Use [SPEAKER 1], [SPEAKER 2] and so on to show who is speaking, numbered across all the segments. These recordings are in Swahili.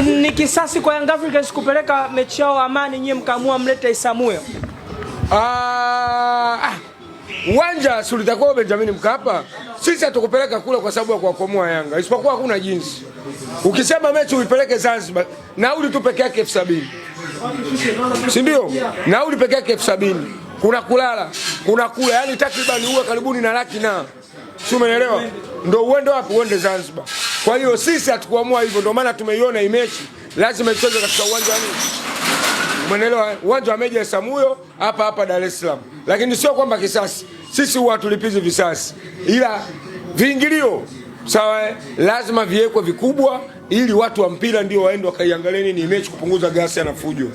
[SPEAKER 1] Ni kisasi kwa Young Africans kupeleka mechi yao Amani, nyie mkaamua mlete Isamuyo.
[SPEAKER 2] Uwanja si ulitakuwa Benjamin Mkapa. Sisi hatukupeleka kule kwa sababu ya kuwakomoa Yanga. Isipokuwa hakuna jinsi. Ukisema mechi uipeleke Zanzibar, nauli tu peke yake 70,000. Si ndio? Nauli peke yake 70,000. Kuna kulala, kuna kula, yani takriban uwe karibuni na laki na. Si umeelewa? Ndio uende wapi? Uende Zanzibar. Kwa hiyo sisi hatukuamua hivyo, ndio maana tumeiona hii mechi lazima ichezwe katika uwanja wa nini? Umeelewa? Uwanja wa Meja Isamuyo hapa Dar es Salaam. Lakini sio kwamba kisasi. Sisi huwa tulipizi visasi. Ila viingilio sawa, lazima viwekwe vikubwa ili watu wa mpira ndio waende wakaiangalie nini mechi, kupunguza ghasia na fujo.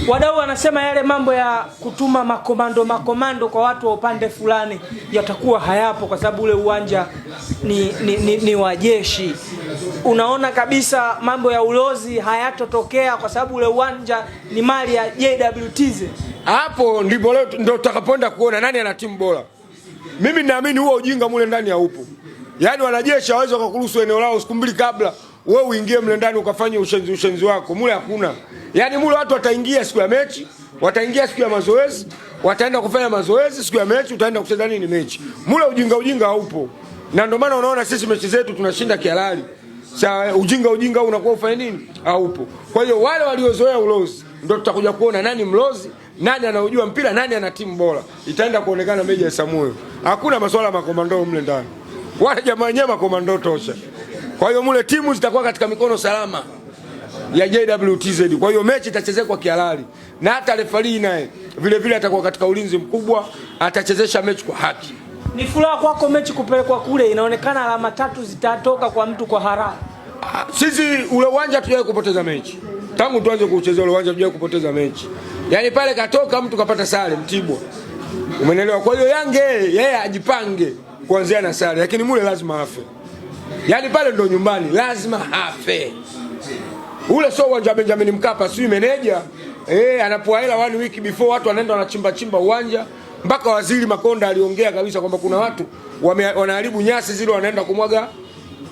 [SPEAKER 1] Wadau wanasema yale mambo ya kutuma makomando kwa watu wa upande fulani yatakuwa hayapo kwa sababu ule uwanja ni wa jeshi. Unaona kabisa mambo ya ulozi hayatotokea kwa sababu ule uwanja ni mali ya JWTZ.
[SPEAKER 2] Hapo ndipo leo ndio tutakapoenda kuona nani ana timu bora. Mimi naamini huo ujinga mule ndani haupo. Yaani wanajeshi hawezi kukuruhusu eneo lao siku mbili kabla wewe uingie mle ndani ukafanye ushenzi wako. Mule hakuna. Yaani mule watu wataingia siku ya mechi, wataingia siku ya mazoezi, wataenda kufanya mazoezi, siku ya mechi utaenda kucheza nini mechi. Mule ujinga haupo. Na ndio maana unaona sisi mechi zetu tunashinda kihalali. Sawa, ujinga unakuwa ufanye nini? Haupo. Kwa hiyo wale waliozoea ulozi ndio tutakuja kuona nani mlozi, nani anaujua mpira, nani ana timu bora. Itaenda kuonekana Meja Isamuyo. Hakuna masuala makomando mle ndani. Wale jamaa wenyewe makomando tosha. Kwa hiyo mule timu zitakuwa katika mikono salama ya JWTZ. Kwa hiyo mechi itachezeka kwa kihalali. Na hata referee naye vile atakuwa katika ulinzi mkubwa, atachezesha mechi kwa haki.
[SPEAKER 1] Ni furaha kwako mechi kupelekwa kule, inaonekana alama 3 zitatoka kwa mtu kwa haraka.
[SPEAKER 2] Sisi ule uwanja hatujawahi kupoteza mechi. Tangu tuanze kucheza ule uwanja hatujawahi kupoteza mechi. Yaani pale katoka mtu kapata sare Mtibwa. Umeelewa? Kwa hiyo Yanga yeye ajipange kuanzia na sare, lakini mule lazima afe. Yaani pale ndo nyumbani, lazima afe. Ule sio uwanja wa Benjamin Mkapa, si meneja anapoa hela 1 week before watu wanaenda wanachimba uwanja. Mpaka Waziri Makonda aliongea kabisa kwamba kuna watu wanaharibu nyasi zile, wanaenda kumwaga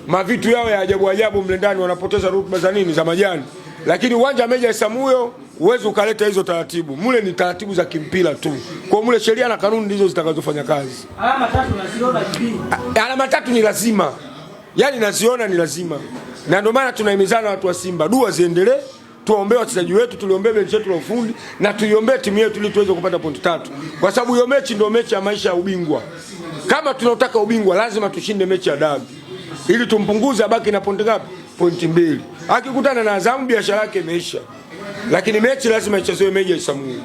[SPEAKER 2] mavitu yao ya ajabu mle ndani, wanapoteza rutuba za nini, za majani. Lakini uwanja wa Meja Isamuyo uwezo ukaleta hizo taratibu. Mule ni taratibu za kimpira tu. Kwa mule sheria na kanuni ndizo zitakazofanya kazi.
[SPEAKER 1] Alama 3 naziona hivi.
[SPEAKER 2] Alama 3 ni lazima. Yaani naziona ni lazima. Na ndio maana tunahimizana watu wa Simba, dua ziendelee. Tuombee wachezaji wetu, tuliombee benchi letu la ufundi na tuiombee timu yetu ili tuweze kupata pointi 3. Kwa sababu hiyo mechi ndio mechi ya maisha ya ubingwa. Kama tunataka ubingwa lazima tushinde mechi ya dabi. Ili tumpunguze abaki na pointi ngapi? Pointi 2. Akikutana na Azam biashara yake imeisha. Lakini mechi lazima ichezewe Meja Isamuyo.